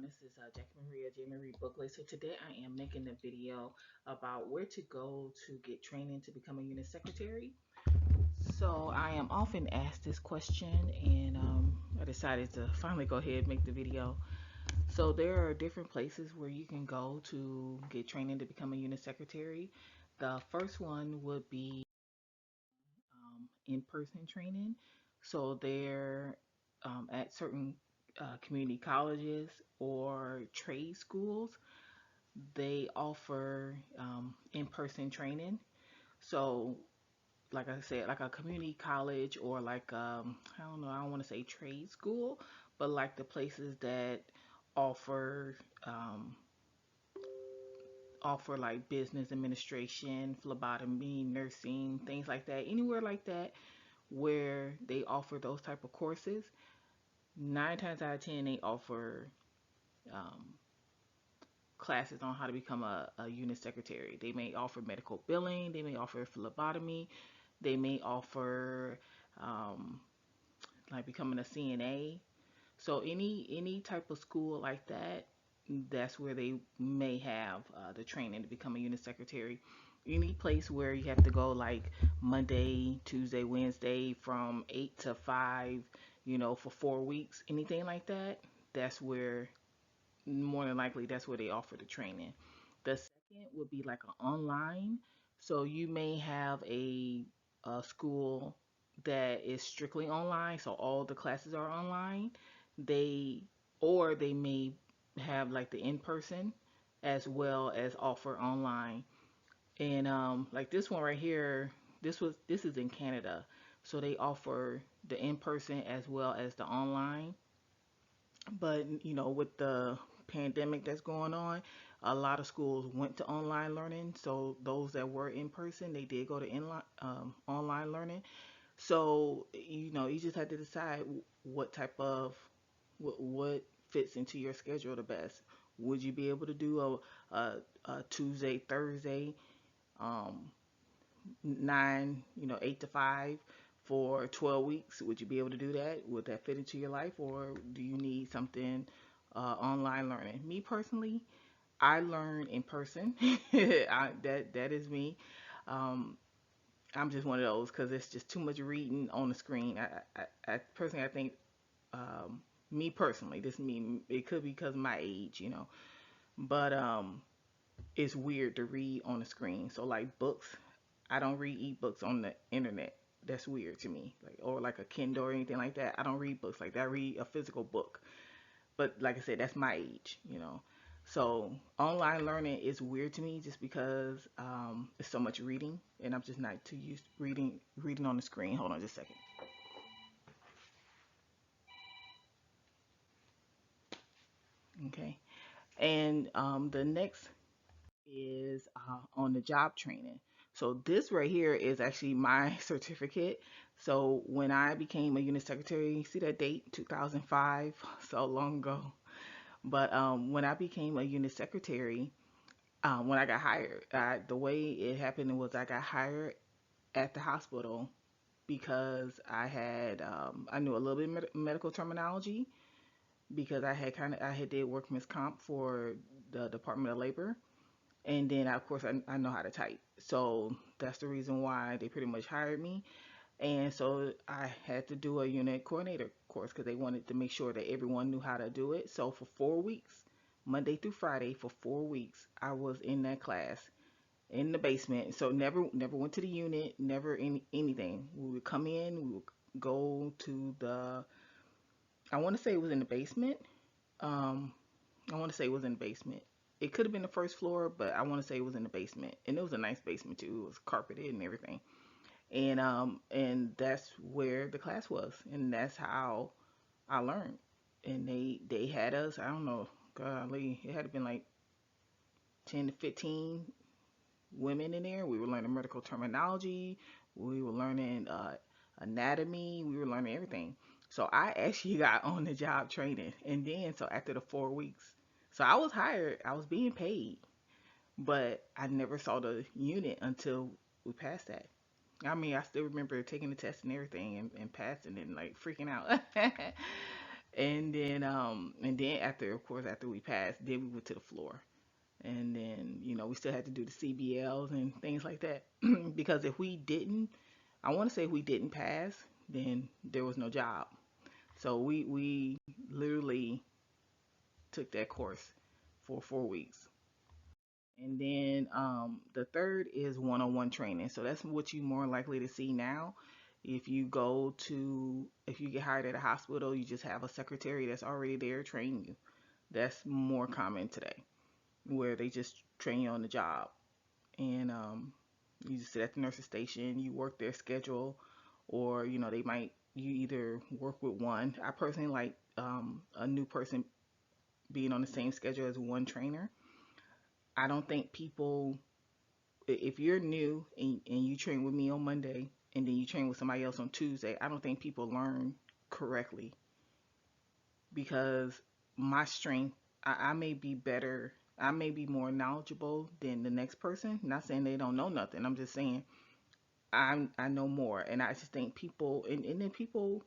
This is Jackie Maria J. Marie Bookley. So today I am making a video about where to go to get training to become a unit secretary. So I am often asked this question, and I decided to finally go ahead and make the video. So there are different places where you can go to get training to become a unit secretary. The first one would be in-person training. So they're at certain community colleges or trade schools. They offer in-person training. So, like I said, like a community college or like I don't know, I don't want to say trade school, but like the places that offer um, offer like business administration, phlebotomy, nursing, things like that. Anywhere like that where they offer those type of courses, 9 times out of 10 they offer um, classes on how to become a unit secretary. They may offer medical billing, they may offer phlebotomy, they may offer um, like becoming a CNA. So any type of school like that, that's where they may have the training to become a unit secretary. Any place where you have to go like Monday, Tuesday, Wednesday from 8 to 5, for 4 weeks, anything like that, that's where more than likely that's where they offer the training. The second would be like an online. So you may have a school that is strictly online, so all the classes are online. They or they may have like the in person as well as offer online. And like this one right here, this is in Canada. So they offer the in person as well as the online. But with the pandemic that's going on, a lot of schools went to online learning. So those that were in person, they did go to online learning. So you just had to decide what type of what fits into your schedule the best. Would you be able to do a Tuesday, Thursday, um, 8 to 5 for 12 weeks? Would you be able to do that? Would that fit into your life, or do you need something online learning? Me personally, I learn in person. That is me. Um, I'm just one of those because it's just too much reading on the screen. I personally, I think, me personally, this me. It could be because of my age, but it's weird to read on the screen. So like books, I don't read ebooks on the internet. That's weird to me. Like or like a Kindle or anything like that. I don't read books like that. I read a physical book. But like I said, that's my age. So online learning is weird to me just because it's so much reading, and I'm just not too used to reading on the screen. Hold on just a second. Okay. And the next is on the job training. So this right here is actually my certificate. So when I became a unit secretary, see that date, 2005, so long ago. But when I became a unit secretary, when I got hired, the way it happened was I got hired at the hospital because I knew a little bit of medical terminology because I had did workman's comp for the Department of Labor. And then, of course, I know how to type. So that's the reason why they pretty much hired me. And so I had to do a unit coordinator course because they wanted to make sure that everyone knew how to do it. So for 4 weeks, Monday through Friday, for 4 weeks, I was in that class in the basement. So never went to the unit, never anything. We would come in, we would go to I want to say it was in the basement. Um, I want to say it was in the basement. It could have been the first floor, but I want to say it was in the basement. And it was a nice basement too. It was carpeted and everything. And that's where the class was, and that's how I learned. And they had us. I don't know, golly, it had to been like 10 to 15 women in there. We were learning medical terminology. We were learning anatomy. We were learning everything. So I actually got on the job training, and then so after the 4 weeks, so I was hired. I was being paid, but I never saw the unit until we passed that. I mean, I still remember taking the test and everything and passing it and like freaking out. And then after, of course, after we passed, then we went to the floor. And then, we still had to do the CBLs and things like that. Because if we didn't, I want to say if we didn't pass, then there was no job. So we literally took that course for 4 weeks. And then the third is one-on-one training. So that's what you're more likely to see now. If you get hired at a hospital, you just have a secretary that's already there training you. That's more common today, where they just train you on the job. And you just sit at the nurse's station, you work their schedule, or you either work with one. I personally like a new person being on the same schedule as one trainer. I don't think people, if you're new and you train with me on Monday and then you train with somebody else on Tuesday, I don't think people learn correctly, because my strength, I may be better, I may be more knowledgeable than the next person. Not saying they don't know nothing. I'm just saying I know more, and I just think people, and then people,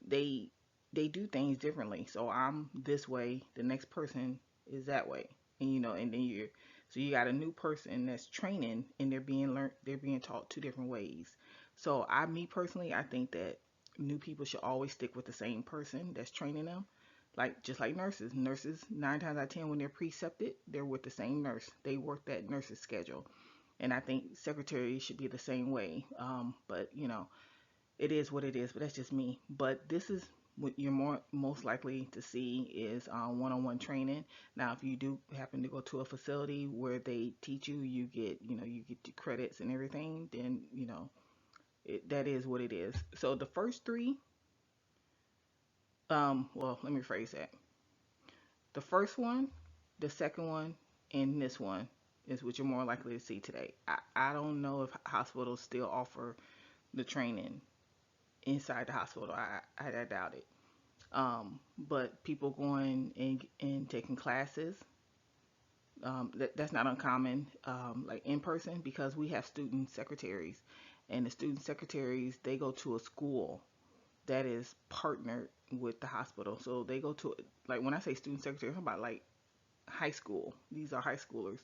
they they do things differently. So I'm this way, the next person is that way, and then you got a new person that's training, and they're being taught two different ways. So me personally, I think that new people should always stick with the same person that's training them. Like, just like nurses 9 times out of 10, when they're precepted, they're with the same nurse. They work that nurse's schedule. And I think secretaries should be the same way. But it is what it is. But that's just me. But this is what you're most likely to see is one-on-one training. Now, if you do happen to go to a facility where they teach you, you get the credits and everything. Then that is what it is. So the first three, well, let me rephrase that. The first one, the second one, and this one is what you're more likely to see today. I don't know if hospitals still offer the training inside the hospital. I doubt it. But people going and taking classes, that's not uncommon, like in person, because we have student secretaries, and the student secretaries, they go to a school that is partnered with the hospital. So they go to, like, when I say student secretaries, I'm about like high school. These are high schoolers,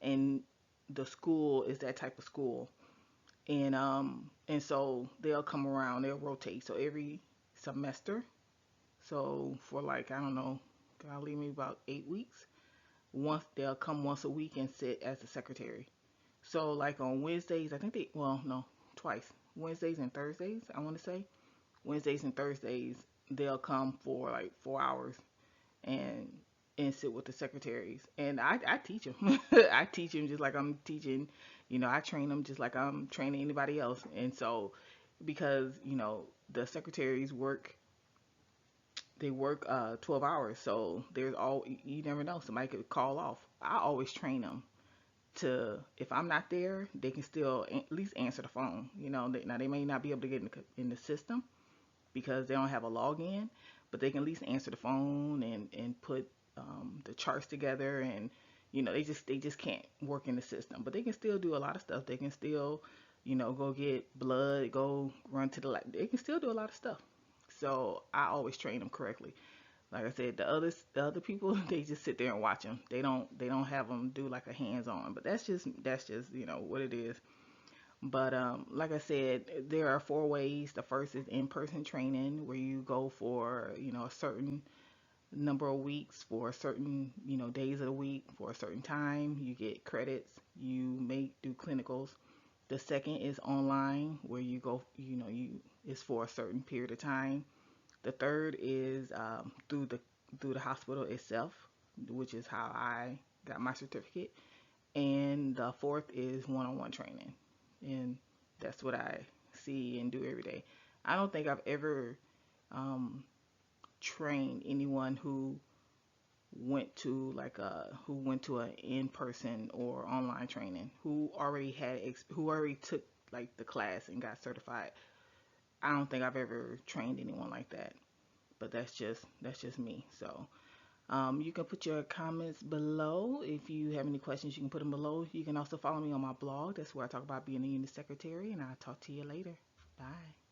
and the school is that type of school. And so they'll come around, they'll rotate. So every semester, so for, like, I don't know, God leave me about 8 weeks. They'll come once a week and sit as the secretary. So, like, on Wednesdays, I think well, no, twice. Wednesdays and Thursdays, I want to say. Wednesdays and Thursdays, they'll come for like 4 hours and sit with the secretaries. And I teach them. I teach them just like I'm teaching, I train them just like I'm training anybody else. And so, because, the secretaries work 12 hours. So you never know, somebody could call off. I always train them to, if I'm not there, they can still at least answer the phone. Now they may not be able to get in the system because they don't have a login, but they can at least answer the phone and put the charts together, and they just can't work in the system, but they can still do a lot of stuff. They can still go get blood, go run to the lab. They can still do a lot of stuff. So I always train them correctly. Like I said, the other people, they just sit there and watch them. They don't have them do like a hands on, but that's just what it is. But like I said, there are 4 ways. The first is in-person training, where you go for a certain number of weeks, for a certain days of the week, for a certain time. You get credits. You may do clinicals. The second is online, where you go. You is for a certain period of time. The third is through the hospital itself, which is how I got my certificate. And the fourth is one-on-one training. And that's what I see and do every day. I don't think I've ever um, trained anyone who went to an in-person or online training, who already took like the class and got certified. I don't think I've ever trained anyone like that. But that's just me. So you can put your comments below. If you have any questions, you can put them below. You can also follow me on my blog. That's where I talk about being a unit secretary, and I'll talk to you later. Bye.